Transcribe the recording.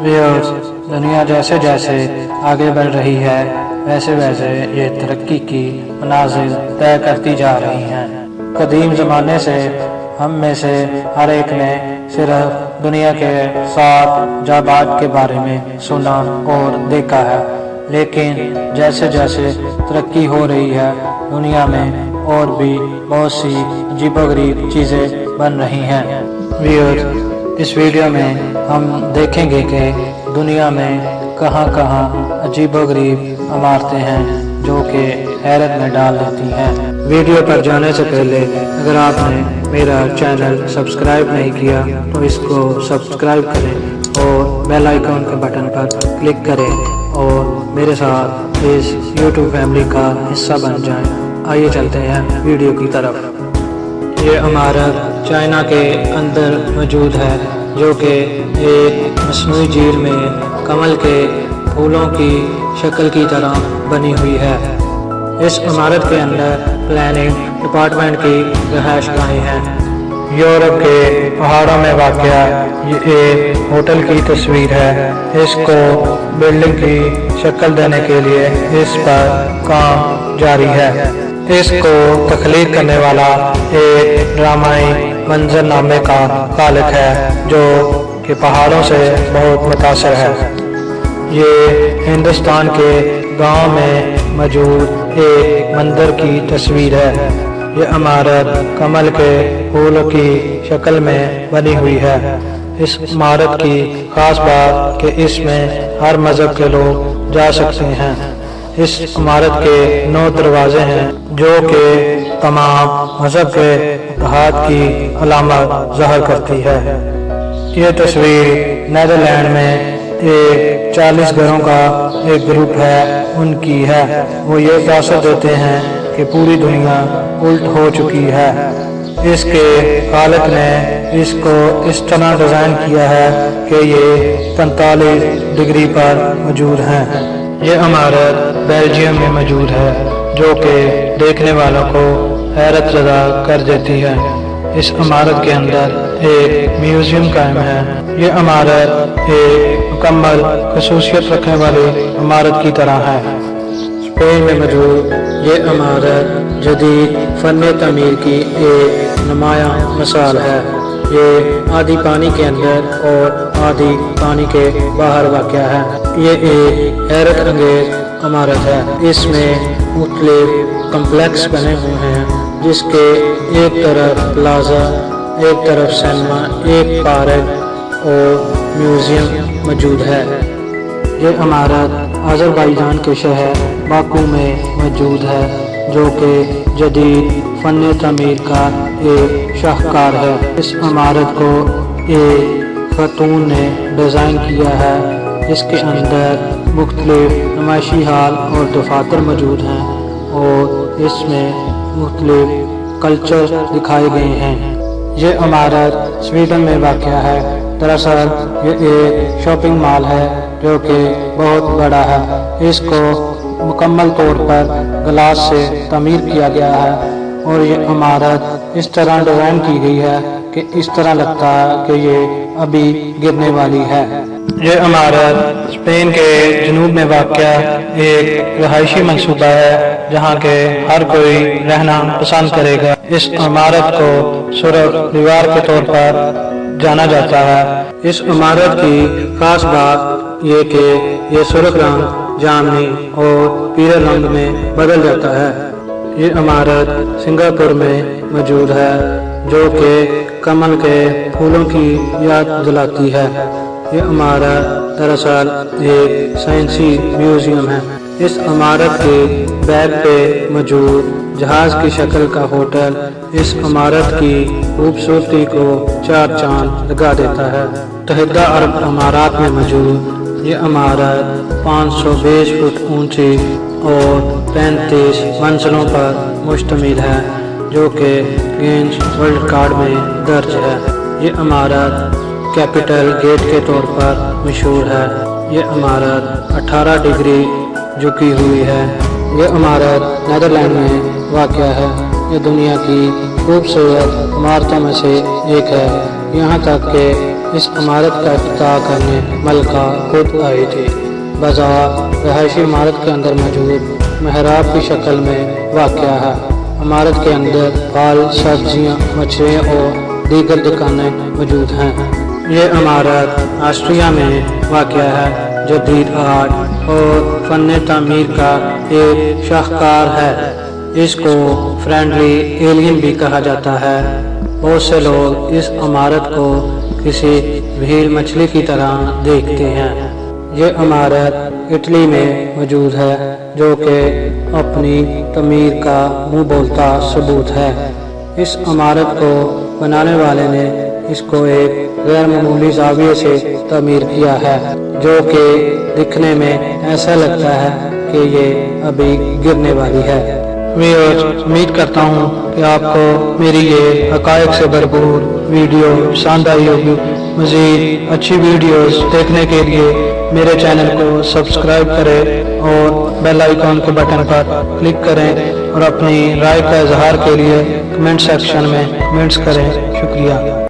Viewers, दुनिया जैसे जैसे आगे बढ़ रही है वैसे वैसे ये तरक्की की मनाजिल तय करती जा रही हैं। कदीम ज़माने से हम में से हर एक ने सिर्फ दुनिया के 7 जाबात के बारे में सुना और देखा है, लेकिन जैसे जैसे तरक्की हो रही है दुनिया में और भी बहुत सी अजीबोगरीब चीज़ें बन रही हैं। व्यूअर्स, इस वीडियो में हम देखेंगे कि दुनिया में कहां कहां अजीबोगरीब इमारतें हैं जो कि हैरत में डाल देती हैं। वीडियो पर जाने से पहले अगर आपने मेरा चैनल सब्सक्राइब नहीं किया तो इसको सब्सक्राइब करें और बेल आइकन के बटन पर क्लिक करें और मेरे साथ इस यूट्यूब फैमिली का हिस्सा बन जाएं। आइए चलते हैं वीडियो की तरफ। ये इमारत चाइना के अंदर मौजूद है जो कि एक मस्नूई झील में कमल के फूलों की शक्ल की तरह बनी हुई है। इस इमारत के अंदर प्लानिंग डिपार्टमेंट की रहायशगाहें हैं। यूरोप के पहाड़ों में वाक़या ये एक होटल की तस्वीर है। इसको बिल्डिंग की शक्ल देने के लिए इस पर काम जारी है। इसको तख्लीक करने वाला एक ड्रामाई मंजरनामे का खालिक है जो कि पहाड़ों से बहुत मुतासर है। ये हिंदुस्तान के गांव में मौजूद एक मंदिर की तस्वीर है। ये इमारत कमल के फूलों की शक्ल में बनी हुई है। इस इमारत की खास बात कि इसमें हर मजहब के लोग जा सकते हैं। इस इमारत के 9 दरवाजे हैं जो कि तमाम मजहब के इत्तेहाद की अलामत ज़ाहिर करती है। ये तस्वीर नीदरलैंड में एक 40 घरों का एक ग्रुप है उनकी है। वो ये तासर देते हैं कि पूरी दुनिया उल्ट हो चुकी है। इसके खालिक ने इसको इस तरह डिज़ाइन किया है कि ये 45 डिग्री पर मौजूद हैं। ये इमारत बेल्जियम में मौजूद है जो कि देखने वालों को हैरत ज़दा कर देती है। इस इमारत के अंदर एक म्यूजियम कायम है। ये इमारत एक मुकम्मल खसूसियत रखने वाली इमारत की तरह है। स्पेन में मौजूद ये इमारत जदीद फ़न तमीर की एक नुमायां मिसाल है। ये आधी पानी के अंदर और आधी पानी के बाहर वाक़या है। ये एक हैरत अंगेज इमारत है। इसमें मुख्तलिफ कम्प्लेक्स बने हुए हैं जिसके एक तरफ प्लाजा, एक तरफ सिनेमा, एक पार्क और म्यूजियम मौजूद है। ये इमारत अज़रबैजान के शहर बाकू में मौजूद है जो कि जदीद फ़न तमीर का एक शाहकार है। इस इमारत को एक खातून ने डिज़ाइन किया है। इसके अंदर मुख्तलिफ नुमाइशी हाल और दफातर मौजूद हैं और इसमें मुख्तलिफ कल्चर दिखाए गए हैं। ये इमारत स्वीडन में वाक़या है। दरअसल ये एक शॉपिंग मॉल है जो कि बहुत बड़ा है। इसको मुकम्मल तौर पर ग्लास से तामीर किया गया है और ये इमारत इस तरह डिज़ाइन की गई है कि इस तरह लगता है कि ये अभी गिरने वाली है। ये इमारत स्पेन के जनूब में वाक़या एक रहायशी मंसूबा है जहाँ के हर कोई रहना पसंद करेगा। इस इमारत को सुरख दीवार के तौर पर जाना जाता है। इस इमारत की खास बात ये कि ये सुर्ख रंग, जामनी और पीले रंग में बदल जाता है। ये इमारत सिंगापुर में मौजूद है जो कि कमल के फूलों की याद दिलाती है। ये इमारत दरअसल एक साइंसी म्यूजियम है। इस इमारत के बैक पे मौजूद जहाज की शक्ल का होटल इस इमारत की खूबसूरती को 4 चांद लगा देता है। मुत्तहिदा अरब अमारात में मौजूद ये इमारत 520 फुट ऊंची और 35 मंजिलों पर मुश्तमिल है जो कि गिनीज वर्ल्ड रिकॉर्ड में दर्ज है। ये इमारत कैपिटल गेट के तौर पर मशहूर है। ये इमारत 18 डिग्री झुकी हुई है। ये इमारत नीदरलैंड में वाक़या है। ये दुनिया की खूबसूरत इमारतों में से एक है। यहाँ तक कि اس عمارت کا افتتاح کرنے ملکہ خود آئی تھی۔ بازار رہائشی عمارت کے اندر موجود محراب کی شکل میں واقع ہے۔ عمارت کے اندر پھل، سبزیاں، مچھلیاں اور دیگر دکانیں موجود ہیں۔ یہ عمارت آسٹریا میں واقع ہے، جو جدید آرٹ اور فن تعمیر کا ایک شاہکار ہے۔ اس کو فرینڈلی ایلین بھی کہا جاتا ہے۔ بہت سے لوگ اس عمارت کو کسی بھیل مچھلی کی طرح دیکھتے ہیں۔ یہ عمارت اٹلی میں موجود ہے، جو کہ اپنی تعمیر کا منہ بولتا ثبوت ہے۔ اس عمارت کو بنانے والے نے اس کو ایک غیر معمولی زاویے سے تعمیر کیا ہے، جو کہ دکھنے میں ایسا لگتا ہے کہ یہ ابھی گرنے والی ہے۔ امید کرتا ہوں کہ آپ کو میری یہ حقائق سے بھرپور ویڈیو پسند آئی ہوگی۔ مزید اچھی ویڈیوز دیکھنے کے لیے میرے چینل کو سبسکرائب کریں اور بیل آئیکن کے بٹن پر کلک کریں اور اپنی رائے کا اظہار کے لیے کمنٹ سیکشن میں کمنٹس کریں۔ شکریہ۔